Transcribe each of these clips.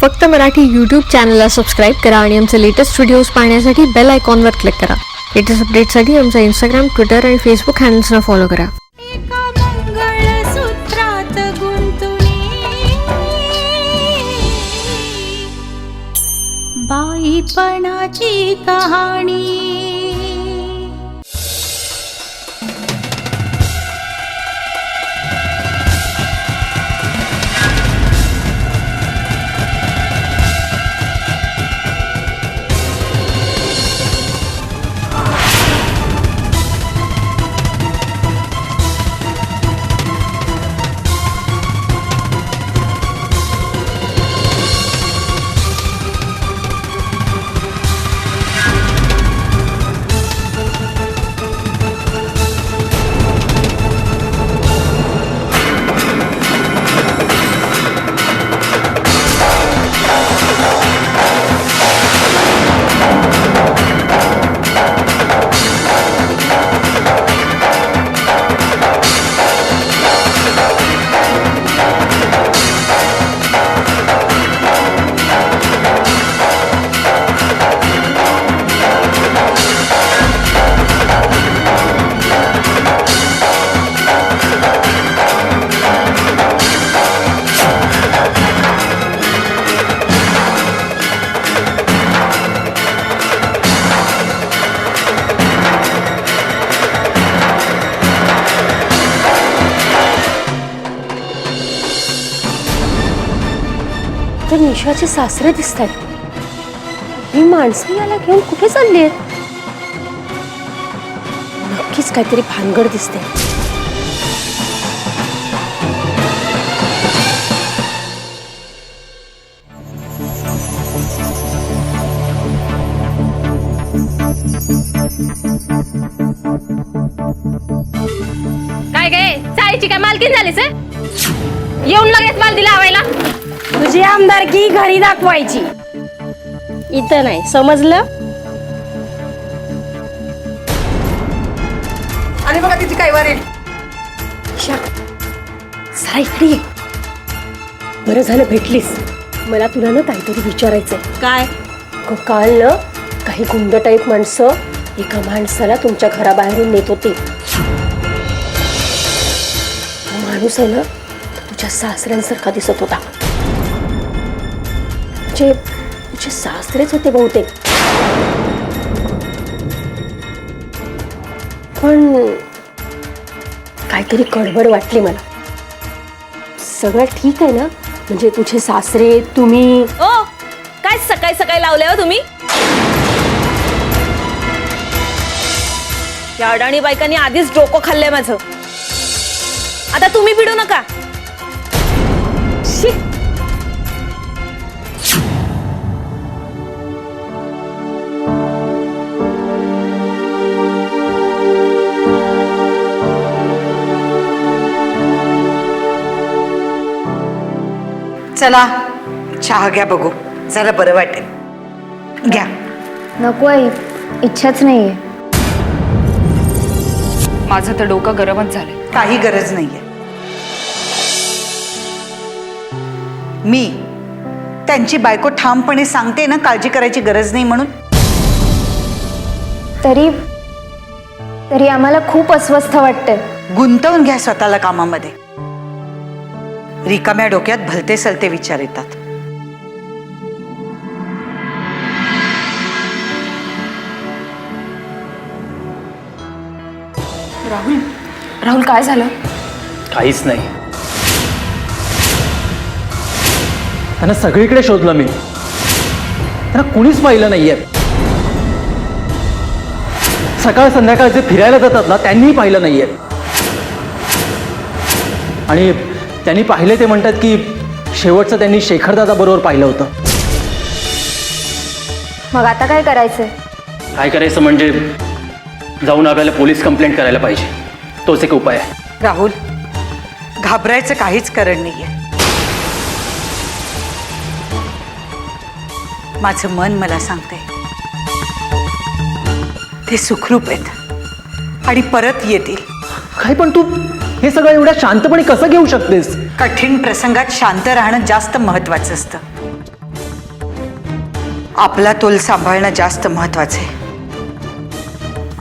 फक्त मराठी यूट्यूब चॅनलला सबस्क्राईब करा आणि आमचे लेटेस्ट व्हिडिओज पाहण्यासाठी बेल आयकॉनवर क्लिक करा. लेटेस्ट अपडेटसाठी आमचा इंस्टाग्राम, ट्विटर आणि फेसबुक हँडल्सना फॉलो करा. एका मंगळसूत्रात गुंतुनी बाईपणाची कहाणी. तर निशाचे सासरे दिसत आहेत. ही माणसं याला घेऊन कुठे चालली आहेत? नक्कीच काहीतरी भानगड दिसते. काय गे चाळीची काय मालकीन झालीस? येऊन लगेच माल दिला लावायला. तुझी आमदारकी घरी दाखवायची, इथं नाही, समजलं? आणि बघा तिची काय वरेल. जरा इकडे ये. बरं झालं भेटलीस. मला तुला ना काहीतरी विचारायचंय. काय काल ना काही गुंड टाईप माणसं एका माणसाला तुमच्या घराबाहेरून नेत होती. तो माणूस आहे ना तुझ्या सासऱ्यांसारखा दिसत होता. तुझे सासरेच होते बहुतेक. पण काहीतरी गडबड वाटली मला. सगळं ठीक आहे ना? म्हणजे तुझे सासरे, तुम्ही. ओ काय सकाळी सकाळी लावले हो तुम्ही? या अडाणी बायकांनी आधीच डोकं खाल्लंय माझं. आता तुम्ही पिडू नका. शी. चला चहा घ्या, बघू जरा बरं वाटेल. घ्या. नको आई, इच्छाच नाहीये. माझं तर डोकं गरमच झालंय. काही गरज नाहीये. मी त्यांची बायको ठामपणे सांगते ना, काळजी करायची गरज नाही म्हणून. तरी आम्हाला खूप अस्वस्थ वाटतंय. गुंतवून घ्या स्वतःला कामामध्ये. रिकाम्या डोक्यात भलते सलते विचार येतात. राहुल काय झालं? काहीच नाही. त्यांना सगळीकडे शोधलं मी, त्यांना कुणीच पाहिलं नाहीये. सकाळ संध्याकाळ जे फिरायला जातात ना त्यांनीही पाहिलं नाहीये. आणि त्यांनी पाहिले ते म्हणतात की शेवटचं त्यांनी शेखरदादा बरोबर पाहिलं होतं. मग आता काय करायचंय? काय करायचं म्हणजे जाऊन आपल्याला पोलीस कंप्लेंट करायला पाहिजे. तोच एक उपाय आहे. राहुल, घाबरायचं काहीच कारण नाहीये. माझं मन मला सांगते ते सुखरूप आहेत आणि परत येतील. काय पण तू हे सगळं एवढ्या शांतपणे कसं घेऊ शकतेस? कठीण प्रसंगात शांत राहणं जास्त महत्त्वाचं असतं. आपला तोल सांभाळणं जास्त महत्वाचं आहे.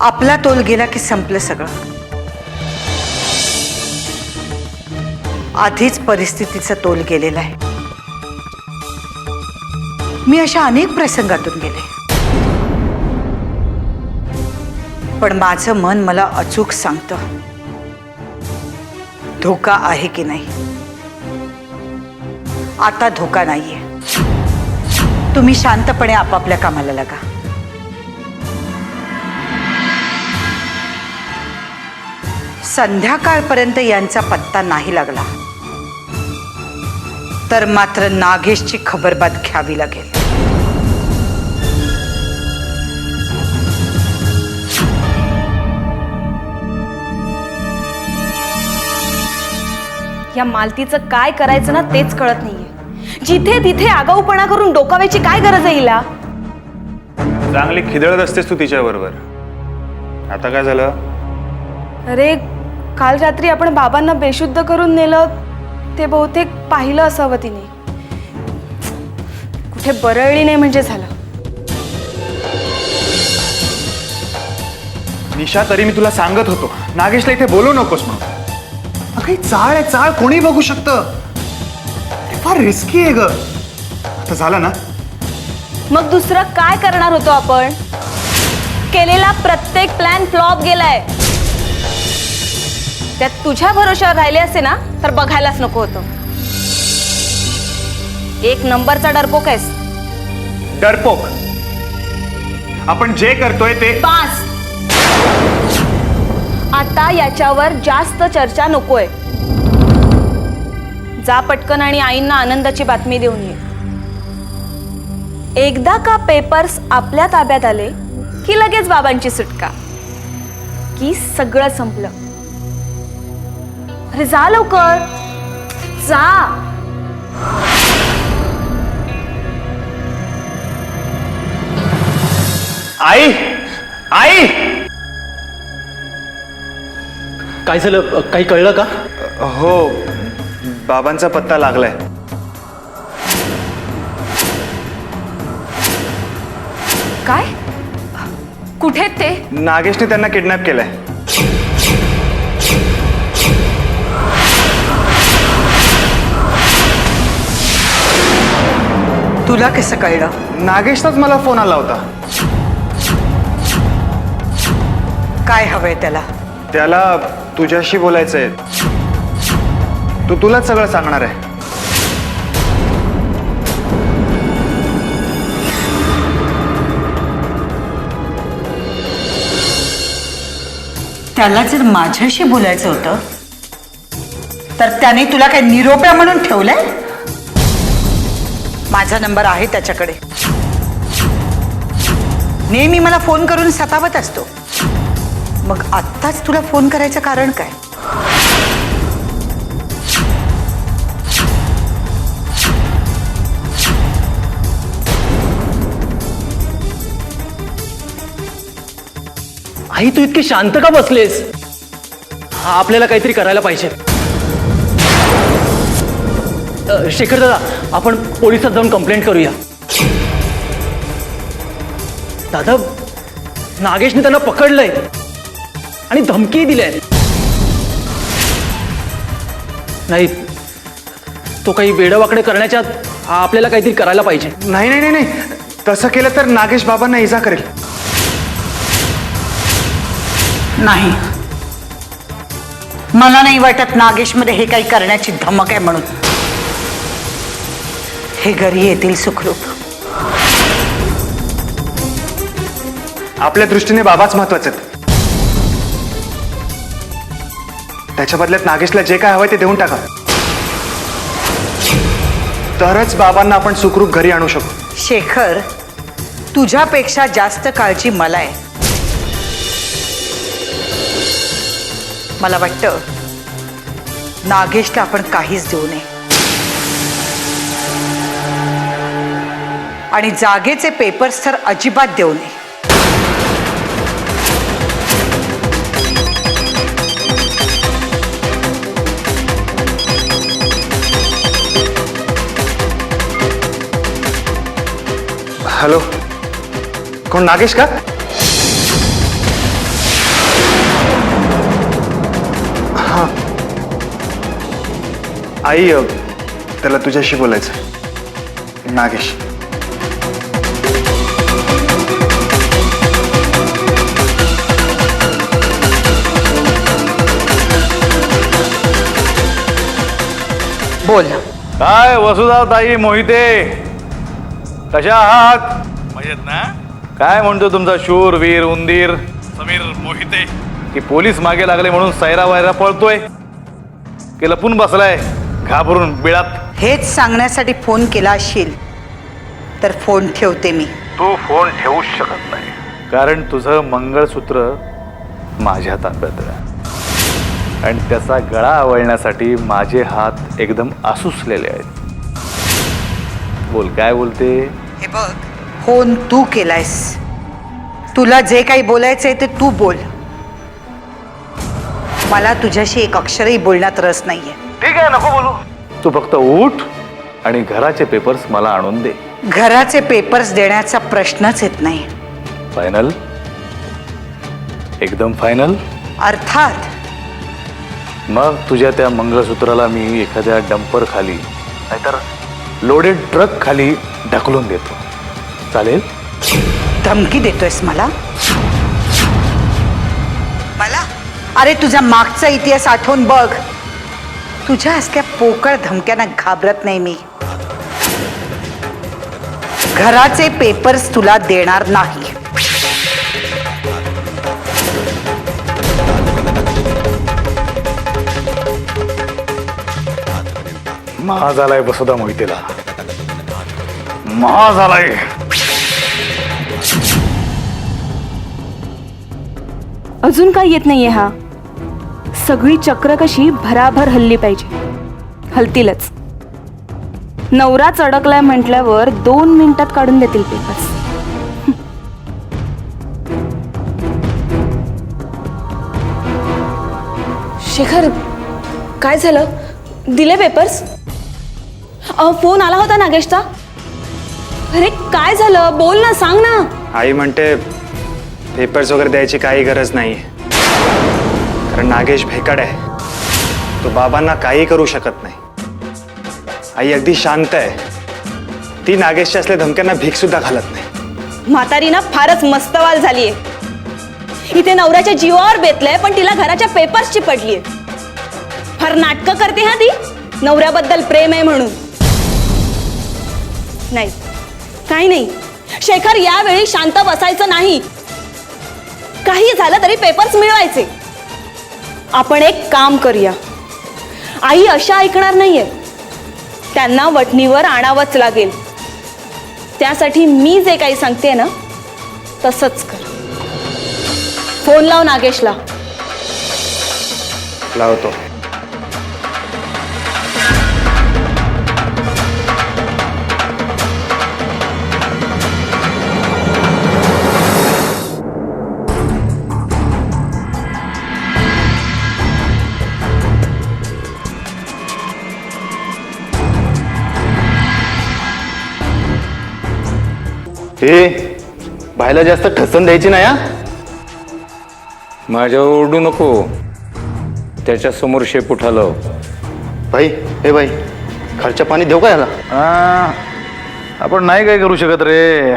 आपला तोल गेला की संपलं सगळं. आधीच परिस्थितीचा तोल गेलेला आहे. मी अशा अनेक प्रसंगातून गेले, पण माझं मन मला अचूक सांगतं धोका आहे की नाही. आता धोका नाहीये. तुम्ही शांतपणे आपापल्या कामाला लागा. संध्याकाळपर्यंत यांचा पत्ता नाही लागला तर मात्र नागेशची खबरबात घ्यावी लागेल. या मालतीचं काय करायचं ना तेच कळत नाहीये. जिथे तिथे आगाऊपणा करून डोकावायची काय गरज आहे हिला? चांगली खिदळत असतेस तू तिच्याबरोबर. आता काय झालं? अरे काल रात्री आपण बाबांना बेशुद्ध करून नेलं, ते बहुतेक पाहिलं असावं तिने. कुठे बरळली नाही म्हणजे झालं. निशा, तरी मी तुला सांगत होतो नागेशला इथे बोलू नकोस म्हणून. काही चाळ आहे, चाळ कोणी बघू शकतं. फार रिस्की आहे ग. आता झालं ना. मग दुसरं काय करणार होतो आपण? केलेला प्रत्येक प्लॅन फ्लॉप गेलाय. त्यात तुझ्या भरोशावर राहिले असते ना तर बघायलाच नको होतं. एक नंबरचा डरपोक आहेस. डरपोक? आपण जे करतोय ते पास. आता याच्यावर जास्त चर्चा नकोय. जा पटकन आणि आईंना आनंदाची बातमी देऊन ये. एकदा का पेपर्स आपल्या ताब्यात आले की लगेच बाबांची सुटका, की सगळं संपलं. अरे जा लवकर जा. आई, आई. काय झालं? काही कळलं का? हो, बाबांचा पत्ता लागलाय. काय? कुठे आहेत ते? नागेशने त्यांना किडनॅप केलंय. तुला कसं कळलं? नागेशचाच मला फोन आला होता. काय हवंय त्याला? त्याला तुझ्याशी बोलायचंय. तुलाच सगळं सांगणार आहे. त्याला जर माझ्याशी बोलायचं होतं तर त्याने तुला काय निरोप्या म्हणून ठेवलंय? माझा नंबर आहे त्याच्याकडे. नेहमी मला फोन करून सतावत असतो. मग आत्ताच तुला फोन करायचं कारण काय? आई, तू इतकी शांत का बसलेस? आपल्याला काहीतरी करायला पाहिजे. शेखर दादा, आपण पोलिसात जाऊन कंप्लेंट करूया. दादा, नागेशने त्यांना पकडलंय आणि धमकी दिलीय. नाही, तो काही वेडवाकडे करण्याच्या आपल्याला काहीतरी करायला पाहिजे. नाही नाही नाही नाही, तसं केलं तर नागेश बाबांना इजा करेल. नाही, मला नाही वाटत नागेशमध्ये हे काही करण्याची धमक आहे म्हणून. हे घरी येतील सुखरूप. आपल्या दृष्टीने बाबाच महत्वाचे आहेत. त्याच्या बदल्यात नागेशला जे काय हवंय ते देऊन टाका. तरच बाबांना आपण सुखरूप घरी आणू शकू. शेखर, तुझ्यापेक्षा जास्त काळजी मला आहे. मला वाटतं नागेशला आपण काहीच देऊ नये आणि जागेचे पेपर्स तर अजिबात देऊ नये. हॅलो, कोण? नागेश का? हा आई, त्याला तुझ्याशी बोलायचं. नागेश. बोल. काय वसुधा ताई मोहिते, कशा आहात? मजेत ना? काय म्हणतो तुमचा शूरवीर उंदीर समीर मोहिते? की पोलीस मागे लागले म्हणून सैरा वैरा पळतोय की लपून बसलाय घाबरून बिळात? हेच सांगण्यासाठी फोन केला असशील तर फोन ठेवते मी. तू फोन ठेवूच शकत नाही, कारण तुझं मंगळसूत्र माझ्या ताब्यात आहे आणि त्याचा गळा आवळण्यासाठी माझे हात एकदम आसुसलेले आहेत. बोल, काय बोलते? हे बघ, फोन तू केलायस. तुला जे काही बोलायचंय ते तू बोल. मला तुझ्याशी एक अक्षरही बोलण्यात रस नाहीये. ठीक आहे, नको बोलू. तू फक्त उठ आणि घराचे पेपर्स मला आणून दे. घराचे पेपर्स देण्याचा प्रश्नच येत नाही. फायनल? एकदम फायनल? अर्थात. मग तुझ्या त्या मंगळसूत्राला मी एखाद्या डंपर खाली नाहीतर लोडेड ट्रक खाली ढकलून देतो. चालेल? धमकी देतोयस मला? अरे तुझा मागचा इतिहास आठवून बघ. तुझ्या असल्या पोकळ धमक्यांना घाबरत नाही मी. घराचे पेपर्स तुला देणार नाही. महा झालाय वसुधा मोहितेला, महा झालाय. अजून काय येत नाहीये हा. सगळी चक्र कशी भराभर हल्ली पाहिजे. हलतीलच. नवराच अडकलाय म्हटल्यावर 2 मिनिटात काढून देतील पेपर्स. शेखर, काय झालं? दिले पेपर्स? फोन आला होता नागेशचा. अरे काय झालं? बोल ना, सांग ना. आई म्हणते पेपर्स वगैरे द्यायची काही गरज नाही, कारण नागेश भेकड आहे. तो बाबांना काही करू शकत नाही. आई अगदी शांत आहे. ती नागेशच्या असल्या धमक्यांना भीक सुद्धा घालत नाही. म्हातारी ना फारच मस्तवाल झालीये. इथे नवऱ्याच्या जीवावर बेतलंय पण तिला घराच्या पेपर्सची पडलीये. फार नाटकं करते हा ती, नवऱ्याबद्दल प्रेम आहे म्हणून. नाही, काही नाही शेखर, यावेळी शांत बसायचं नाही. काही झालं तरी पेपर्स मिळवायचे. आपण एक काम करूया. आई अशा ऐकणार नाहीये. त्यांना वठणीवर आणावंच लागेल. त्यासाठी मी जे काही सांगते ना तसंच कर. फोन लाव नागेशला. लावतो. हे बायला जास्त ठसन द्यायची नाही. हा, माझ्यावर ओरडू नको. त्याच्यासमोर शेपूट हलव. भाई, हे भाई, खर्च पाणी देऊ का याला? आपण नाही काय करू शकत रे.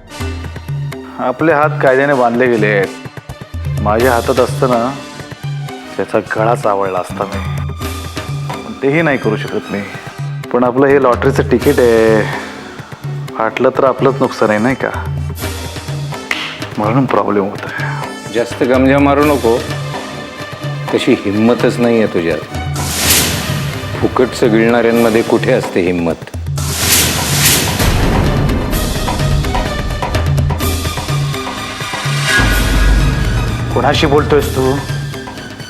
आपले हात कायद्याने बांधले गेले. माझ्या हातात असताना त्याचा गळाच आवडला असता मी, पण तेही नाही करू शकत मी. पण आपलं हे लॉटरीचं तिकीट आहे. फाटलं तर आपलंच नुकसान आहे, नाही का? म्हणून प्रॉब्लेम होत आहे. जास्त गमजा मारू नको. तशी हिंमतच नाही आहे तुझ्यात. फुकटचं गिळणाऱ्यांमध्ये कुठे असते हिंमत? कोणाशी बोलतोयस तू?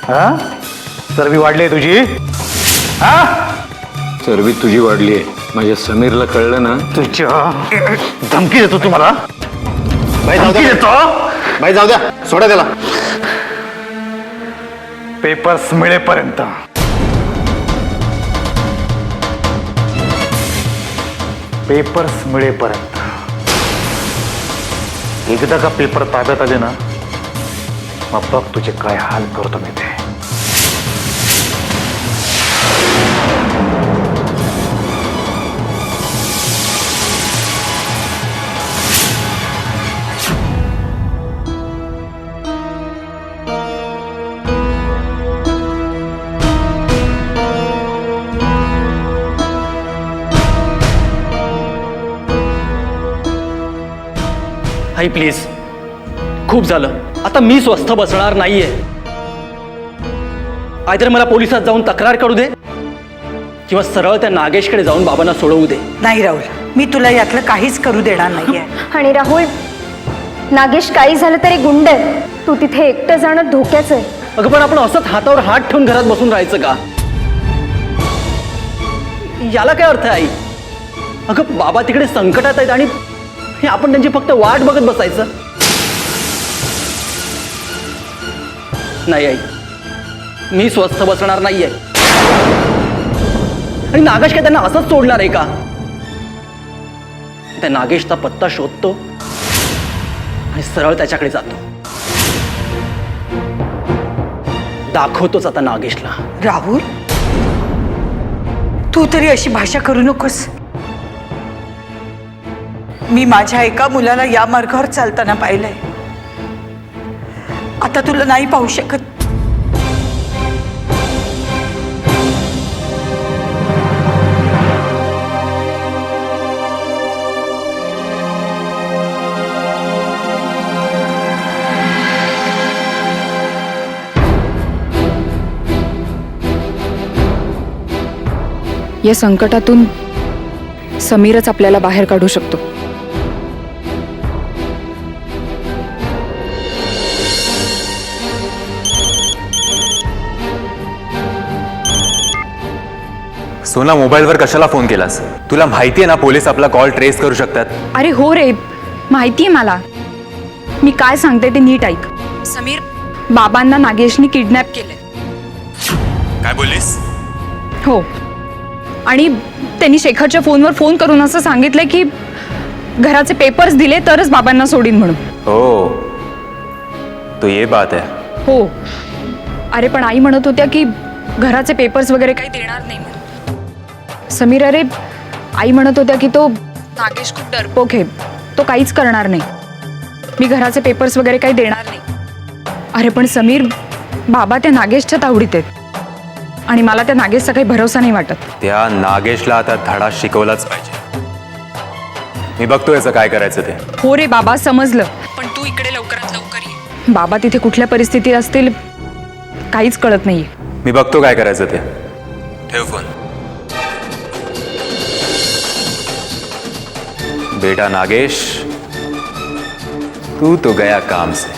हा, चरबी वाढली आहे तुझी? हा, चरबी तुझी वाढली आहे. माझ्या समीरला कळलं ना. तुझ्या धमकी देतो तुम्हाला. धमकी देतो. बाई जाऊ द्या, सोडा त्याला. पेपर्स मिळेपर्यंत. पेपर्स मिळेपर्यंत. एकदा का पेपर ताब्यात आले ना, मग बघ तुझे काय हाल करतो मी ते. आई प्लीज, खूप झालं. आता मी स्वस्थ बसणार नाहीये. आयतर मला पोलिसात जाऊन तक्रार करू दे किंवा सरळ त्या नागेशकडे जाऊन बाबांना सोडवू दे. नाही राहुल, मी तुला यातलं काहीच करू देणार नाहीये. आणि राहुल, नागेश काही झालं तरी गुंड आहे. तू तिथे एकटं जाणं धोक्याचं आहे. अगं पण आपण असंच हातावर हात ठेवून घरात बसून राहायचं का? याला काय अर्थ आहे आई? अगं बाबा तिकडे संकटात आहेत आणि आपण त्यांची फक्त वाट बघत बसायचं? नाही आई, मी स्वस्थ बसणार नाहीये. आणि नागेश काय त्यांना असंच सोडणार आहे का? त्या नागेशचा पत्ता शोधतो आणि सरळ त्याच्याकडे जातो. दाखवतोच आता नागेशला. राहुल, तू तरी अशी भाषा करू नकोस. मी माझ्या एका मुलाला या मार्गावर चालताना पाहिलंय. आता तुला नाही पाहू शकत. या संकटातून समीरच आपल्याला बाहेर काढू शकतो. सोना, मोबाईलवर कशाला फोन केलास? तुला माहिती आहे ना पोलीस आपला कॉल ट्रेस करू शकतात. अरे हो रे, माहिती आहे मला. मी काय सांगते ते नीट ऐक. समीर, बाबांना नागेशनी किडनॅप केले. काय बोललीस? हो, आणि त्यांनी शेखरच्या फोनवर फोन करून असं सांगितलंय की घराचे पेपर्स दिले तरच बाबांना सोडीन म्हणून. हो, तो ये बात आहे. हो, अरे पण आई म्हणत होत्या की घराचे पेपर्स वगैरे काही देणार नाही म्हणून. समीर, अरे आई म्हणत होत्या की तो नागेश खूप डरपोक आहे, तो काहीच करणार नाही, मी घराचे पेपर्स वगैरे काही देणार नाही. अरे पण समीर, बाबा त्या नागेशच्या तावडीत आहेत आणि मला त्या नागेशचा काही भरोसा नाही वाटत. त्या नागेशला आता धडा शिकवलाच पाहिजे. मी बघतो याचं काय करायचं ते. हो रे बाबा, समजलं, पण तू इकडे लवकरात लवकर ये. बाबा तिथे कुठल्या परिस्थितीत असतील काहीच कळत नाहीये. मी बघतो काय करायचं ते. ठेव फोन. बेटा नागेश, तू तो गया काम से.